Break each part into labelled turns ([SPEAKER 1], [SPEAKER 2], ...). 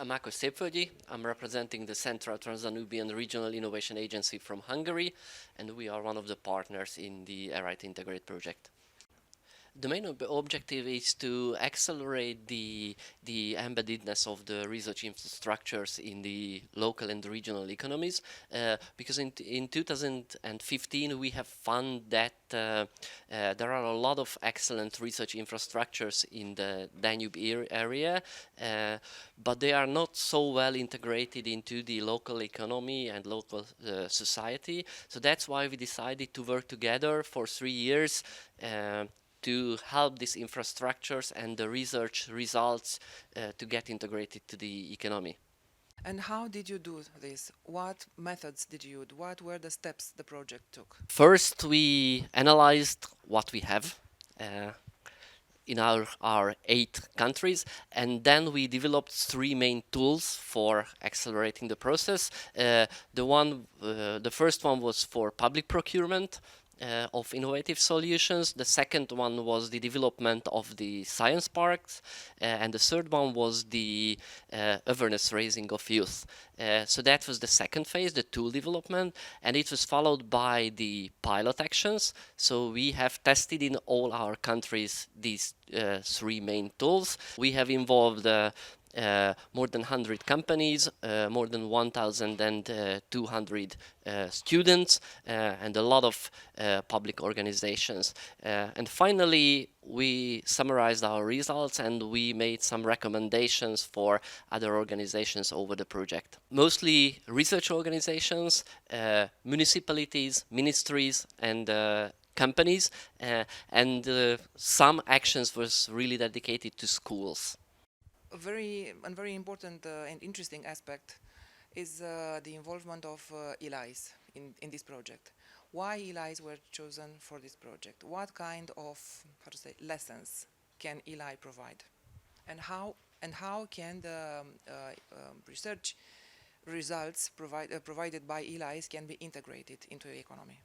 [SPEAKER 1] I'm Akos Szepvolgyi. I'm representing the Central Transdanubian Regional Innovation Agency from Hungary, and we are one of the partners in the RI2Integrate project. The main objective is to accelerate the embeddedness of the research infrastructures in the local and regional economies, because in 2015 we have found that there are a lot of excellent research infrastructures in the Danube area, but they are not so well integrated into the local economy and local society. So that's why we decided to work together for 3 years to help these infrastructures and the research results to get integrated to the economy.
[SPEAKER 2] And how did you do this? What methods did you use? What were the steps the project took?
[SPEAKER 1] First, we analyzed what we have in our 8 countries, and then we developed 3 main tools for accelerating the process. The first one was for public procurement of innovative solutions. The second one was the development of the science parks, and the third one was the awareness raising of youth. So that was the second phase, the tool development, and it was followed by the pilot actions. So we have tested in all our countries these 3 main tools. We have involved more than 100 companies, more than 1,200 students, and a lot of public organizations. And finally, we summarized our results and we made some recommendations for other organizations over the project. Mostly research organizations, municipalities, ministries, and companies, and some actions was really dedicated to schools.
[SPEAKER 2] A very important and interesting aspect is the involvement of ELIs in this project. Why ELIs were chosen for this project? What kind of lessons can ELI provide? And how can the research results provided by ELIs can be integrated into the economy?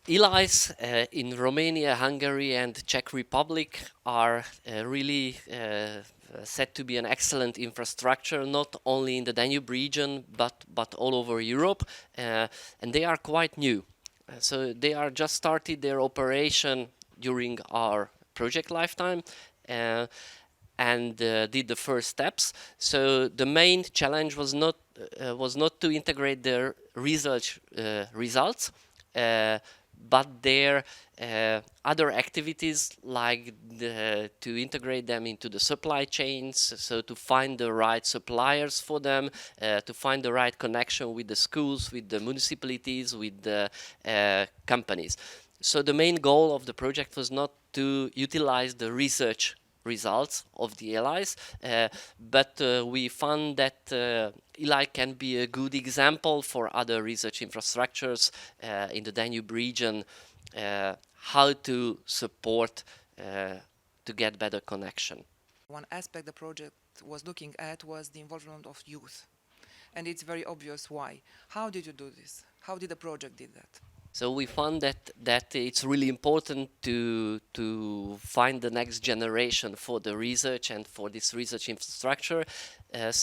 [SPEAKER 1] ELIs in Romania, Hungary and Czech Republic are really said to be an excellent infrastructure, not only in the Danube region but all over Europe, and they are quite new. So they are just started their operation during our project lifetime, and did the first steps. So the main challenge was not to integrate their research results, but their other activities, like to integrate them into the supply chains, so to find the right suppliers for them, to find the right connection with the schools, with the municipalities, with the companies. So the main goal of the project was not to utilize the research results of the ELIs, but we found that ELI can be a good example for other research infrastructures in the Danube region, how to support to get better connection.
[SPEAKER 2] One aspect the project was looking at was the involvement of youth, and it's very obvious why. How did you do this? How did the project did that?
[SPEAKER 1] So we found that it's really important to find the next generation for the research and for this research infrastructure,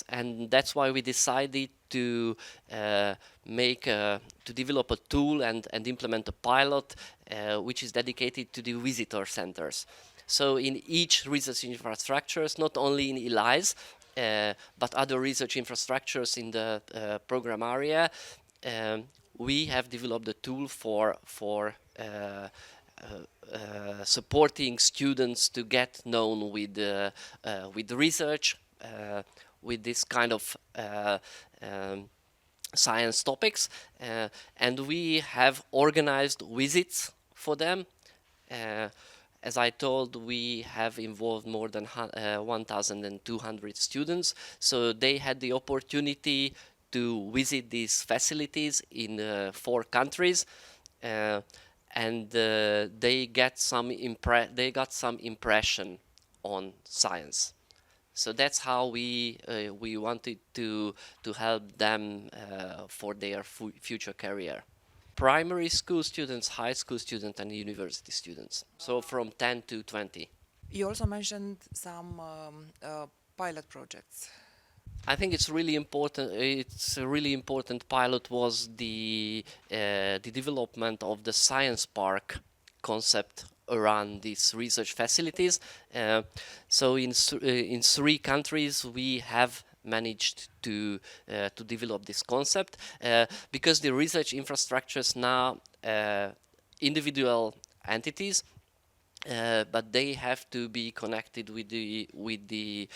[SPEAKER 1] and that's why we decided to develop a tool and implement a pilot which is dedicated to the visitor centers. So in each research infrastructures, not only in ELIs, but other research infrastructures in the program area, we have developed a tool for supporting students to get known with research, with this kind of science topics, and we have organized visits for them. As I told, we have involved more than 1,200 students, so they had the opportunity to visit these facilities in 4 countries, and they got some impression on science. So that's how we wanted to help them for their future career. Primary school students, high school students, and university students. So from 10 to 20.
[SPEAKER 2] You also mentioned some pilot projects.
[SPEAKER 1] I think it's really important. It's a really important pilot was the development of the science park concept around these research facilities. So in 3 countries we have managed to develop this concept because the research infrastructures now individual entities, but they have to be connected with the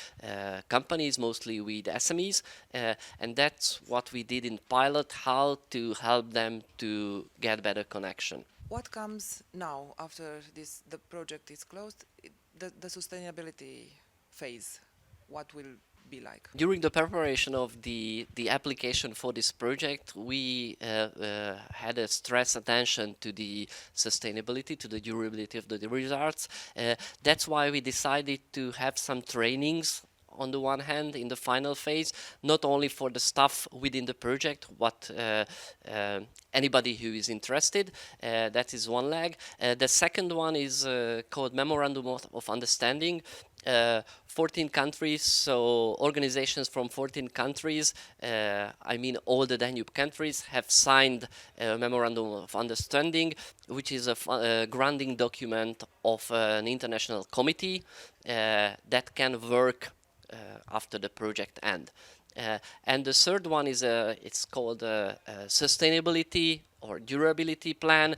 [SPEAKER 1] companies, mostly with SMEs, and that's what we did in pilot, how to help them to get better connection.
[SPEAKER 2] What comes now after the project is closed? The sustainability phase, what will be like?
[SPEAKER 1] During the preparation of the application for this project, we had a stress attention to the sustainability, to the durability of the results. That's why we decided to have some trainings on the one hand in the final phase, not only for the staff within the project, but anybody who is interested. That is one leg. The second one is called Memorandum of Understanding. 14 countries, so organizations from 14 countries, I mean all the Danube countries, have signed a Memorandum of Understanding, which is a grounding document of an international committee that can work after the project end. And the third one is it's called a sustainability or durability plan,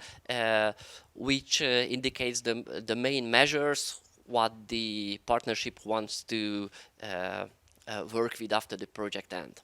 [SPEAKER 1] which indicates the main measures what the partnership wants to work with after the project end.